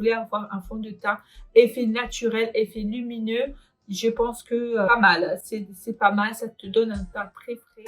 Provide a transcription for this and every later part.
voulez avoir un fond de teint effet naturel, effet lumineux, je pense que pas mal. C'est pas mal, ça te donne un teint très frais.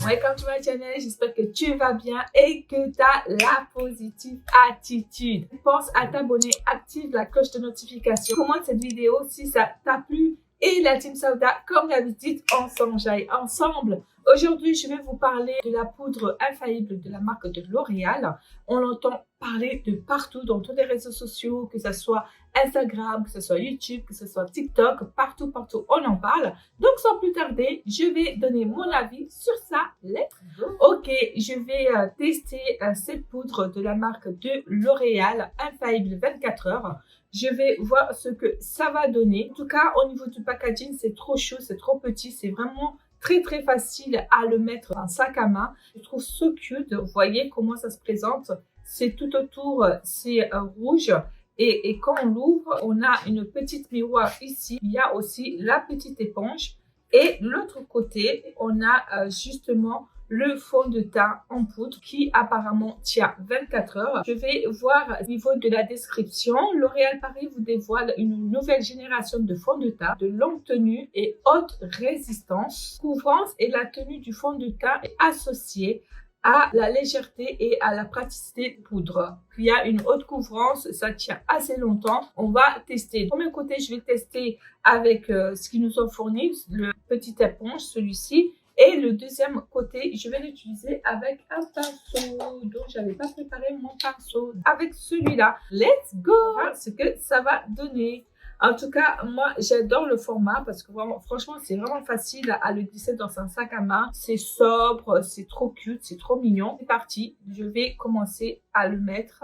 Welcome to my channel, j'espère que tu vas bien et que tu as la positive attitude. Pense à t'abonner, active la cloche de notification, commente cette vidéo si ça t'a plu et la team Sauda, comme d'habitude, on s'enjaille ensemble. Aujourd'hui, je vais vous parler de la poudre infaillible de la marque de L'Oréal. On l'entend parler de partout dans tous les réseaux sociaux, que ce soit Instagram, que ce soit YouTube, que ce soit TikTok, partout, on en parle. Donc, sans plus tarder, je vais donner mon avis sur ça. Let's go! Ok, je vais tester cette poudre de la marque de L'Oréal, infaillible 24 heures. Je vais voir ce que ça va donner. En tout cas, au niveau du packaging, c'est trop chaud, c'est trop petit, c'est vraiment très facile à le mettre dans un sac à main. Je trouve so cute. Vous voyez comment ça se présente. C'est tout autour, c'est rouge. Et quand on l'ouvre, on a une petite miroir ici. Il y a aussi la petite éponge. Et l'autre côté, on a justement le fond de teint en poudre qui apparemment tient 24 heures. Je vais voir au niveau de la description. L'Oréal Paris vous dévoile une nouvelle génération de fond de teint de longue tenue et haute résistance. Couvrance et la tenue du fond de teint est associée à la légèreté et à la praticité de poudre. Il y a une haute couvrance, ça tient assez longtemps. On va tester. Du premier côté, je vais tester avec ce qu'ils nous ont fourni, le petit éponge, celui-ci. Et le deuxième côté, je vais l'utiliser avec un pinceau. Donc, j'avais pas préparé mon pinceau. Avec celui-là, let's go! Voir ce que ça va donner. En tout cas, moi, j'adore le format parce que vraiment, franchement, c'est vraiment facile à le glisser dans un sac à main. C'est sobre, c'est trop cute, c'est trop mignon. C'est parti, je vais commencer à le mettre.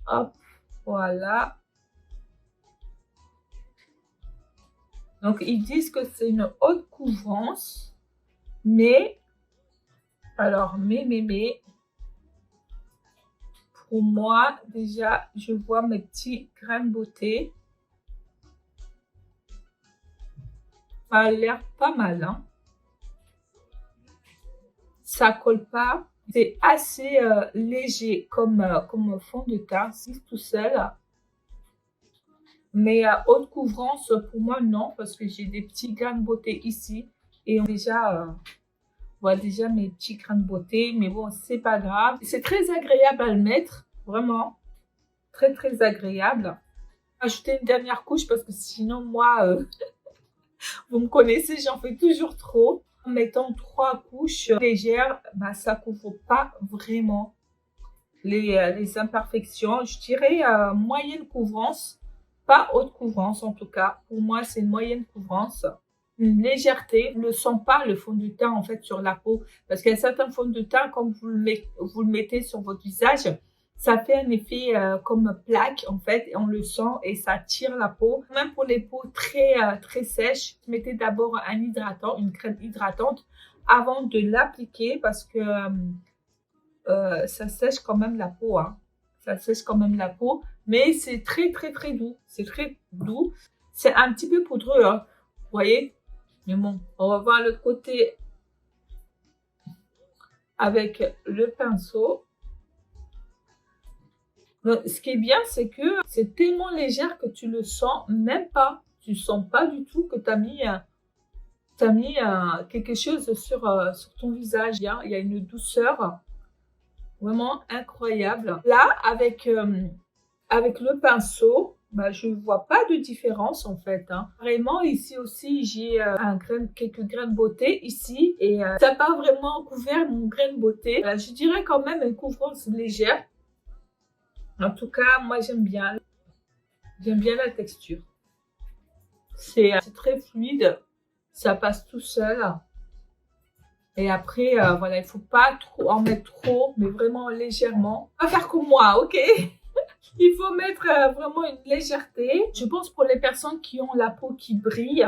Hop, voilà. Donc, ils disent que c'est une haute couvrance, mais, alors, mais, pour moi, déjà, je vois mes petits grains de beauté. Ça a l'air pas mal, hein. Ça colle pas. C'est assez léger comme fond de teint, c'est tout seul. Mais haute couvrance, pour moi, non, parce que j'ai des petits grains de beauté ici. Et on voit déjà mes petits grains de beauté. Mais bon, c'est pas grave. C'est très agréable à le mettre, vraiment. Très agréable. Ajouter une dernière couche parce que sinon, moi, vous me connaissez, j'en fais toujours trop. En mettant 3 couches légères, bah, ça couvre pas vraiment les imperfections. Je dirais moyenne couvrance, pas haute couvrance en tout cas. Pour moi, c'est une moyenne couvrance. Une légèreté, on ne le sent pas le fond de teint en fait sur la peau. Parce qu'il y a certains fonds de teint, quand vous le mettez sur votre visage, ça fait un effet comme plaque en fait, et on le sent et ça tire la peau. Même pour les peaux très sèches, mettez d'abord un hydratant, une crème hydratante avant de l'appliquer parce que ça sèche quand même la peau. Hein. Ça sèche quand même la peau, mais c'est très doux. C'est très doux. C'est un petit peu poudreux, hein. Vous voyez? Mais bon, on va voir le côté avec le pinceau. Donc, ce qui est bien, c'est que c'est tellement légère que tu le sens même pas. Tu sens pas du tout que tu as mis, quelque chose sur ton visage. Il y a une douceur vraiment incroyable. Là, avec le pinceau, bah, je ne vois pas de différence en fait. Hein. Vraiment, ici aussi, j'ai quelques grains de beauté ici. Et ça n'a pas vraiment couvert mon grain de beauté. Je dirais quand même une couvrance légère. En tout cas, moi, j'aime bien la texture. C'est très fluide. Ça passe tout seul. Et après, voilà, il ne faut pas trop en mettre trop, mais vraiment légèrement. Pas faire comme moi, ok? Il faut mettre vraiment une légèreté. Je pense pour les personnes qui ont la peau qui brille,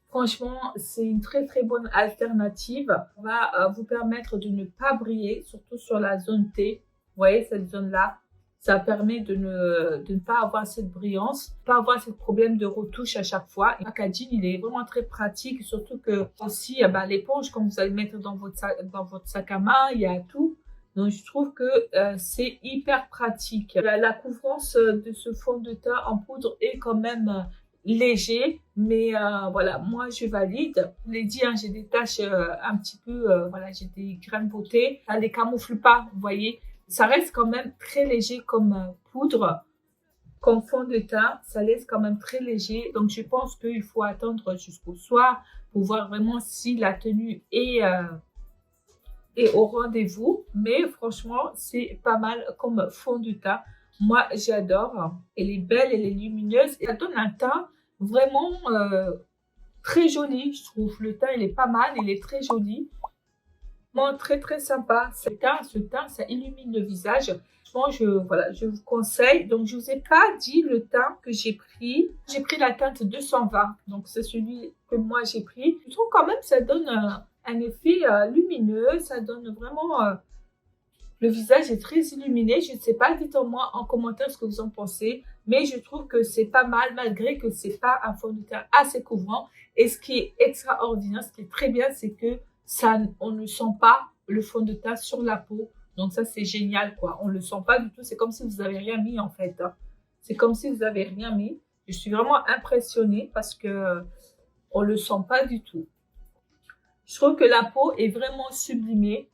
franchement, c'est une très bonne alternative. Ça va vous permettre de ne pas briller, surtout sur la zone T. Vous voyez, cette zone-là. Ça permet de ne pas avoir cette brillance, pas avoir ce problème de retouche à chaque fois. Et le packaging, il est vraiment très pratique, surtout que aussi, l'éponge, quand vous allez mettre dans votre sac à main, il y a tout. Donc, je trouve que c'est hyper pratique. La couvrance de ce fond de teint en poudre est quand même léger, mais voilà, moi je valide. Je vous l'ai dit, hein, j'ai des taches un petit peu, voilà, j'ai des grains de beauté. Ça les camoufle pas, vous voyez. Ça reste quand même très léger comme poudre, comme fond de teint. Ça laisse quand même très léger. Donc, je pense qu'il faut attendre jusqu'au soir pour voir vraiment si la tenue est au rendez-vous. Mais franchement, c'est pas mal comme fond de teint. Moi, j'adore. Elle est belle, elle est lumineuse. Et ça donne un teint vraiment très joli, je trouve. Le teint, il est pas mal, il est très joli. Très très sympa. Ce teint, ça illumine le visage. Franchement, je vous conseille. Donc, je vous ai pas dit le teint que j'ai pris. J'ai pris la teinte 220. Donc, c'est celui que moi j'ai pris. Je trouve quand même que ça donne un effet lumineux. Ça donne vraiment... le visage est très illuminé. Je ne sais pas, dites-moi en commentaire ce que vous en pensez. Mais je trouve que c'est pas mal, malgré que c'est pas un fond de teint assez couvrant. Et ce qui est extraordinaire, ce qui est très bien, c'est que on ne sent pas le fond de teint sur la peau. Donc ça, c'est génial, quoi. On ne le sent pas du tout. C'est comme si vous n'avez rien mis, en fait. Hein. C'est comme si vous n'avez rien mis. Je suis vraiment impressionnée parce que on ne le sent pas du tout. Je trouve que la peau est vraiment sublimée.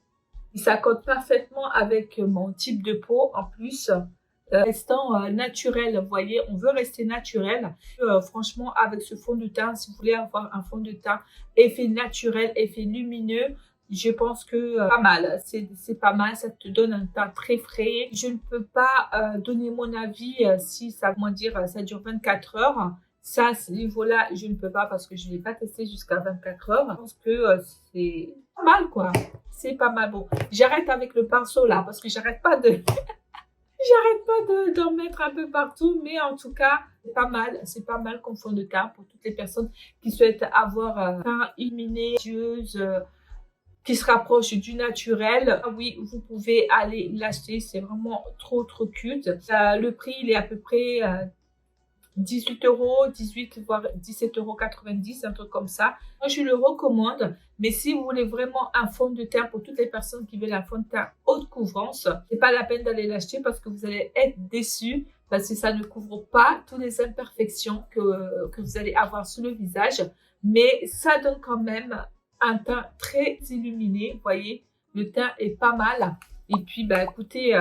Il s'accorde parfaitement avec mon type de peau. En plus, restant naturel, vous voyez, on veut rester naturel. Franchement, avec ce fond de teint, si vous voulez avoir un fond de teint effet naturel, effet lumineux, je pense que pas mal, c'est pas mal, ça te donne un teint très frais. Je ne peux pas donner mon avis si ça, comment dire, ça dure 24 heures. Ça, ce niveau-là, je ne peux pas parce que je ne l'ai pas testé jusqu'à 24 heures. Je pense que c'est pas mal, quoi. C'est pas mal. Bon, j'arrête avec le pinceau là parce que j'arrête pas d'en mettre un peu partout, mais en tout cas, c'est pas mal comme fond de teint pour toutes les personnes qui souhaitent avoir un teint illuminé, qui se rapproche du naturel. Ah oui, vous pouvez aller l'acheter, c'est vraiment trop cute. Le prix, il est à peu près 18 €, 18 voire 17,90 €, un truc comme ça. Moi, je le recommande. Mais si vous voulez vraiment un fond de teint pour toutes les personnes qui veulent un fond de teint haute couvrance, c'est pas la peine d'aller l'acheter parce que vous allez être déçus parce que ça ne couvre pas toutes les imperfections que vous allez avoir sur le visage. Mais ça donne quand même un teint très illuminé. Vous voyez, le teint est pas mal. Et puis, écoutez...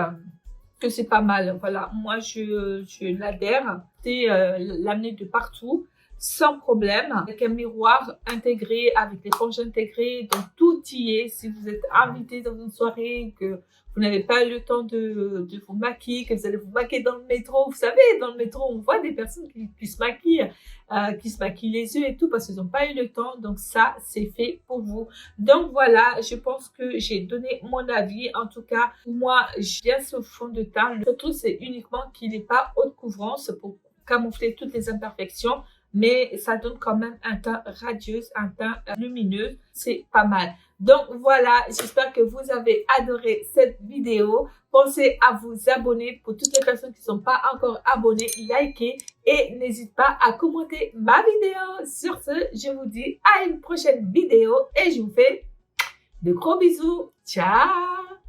que c'est pas mal. Voilà, moi je l'adhère. C'est l'amener de partout sans problème, avec un miroir intégré, avec l'éponge intégrée, donc tout y est. Si vous êtes invité dans une soirée, que vous n'avez pas eu le temps de vous maquiller, que vous allez vous maquiller dans le métro, vous savez, dans le métro, on voit des personnes qui se maquillent les yeux et tout parce qu'ils n'ont pas eu le temps. Donc ça, c'est fait pour vous. Donc voilà, je pense que j'ai donné mon avis. En tout cas, moi, j'aime ce fond de teint. Le truc, c'est uniquement qu'il n'est pas haute couvrance pour camoufler toutes les imperfections. Mais ça donne quand même un teint radieux, un teint lumineux. C'est pas mal. Donc voilà, j'espère que vous avez adoré cette vidéo. Pensez à vous abonner pour toutes les personnes qui ne sont pas encore abonnées, likez et n'hésitez pas à commenter ma vidéo. Sur ce, je vous dis à une prochaine vidéo et je vous fais de gros bisous. Ciao!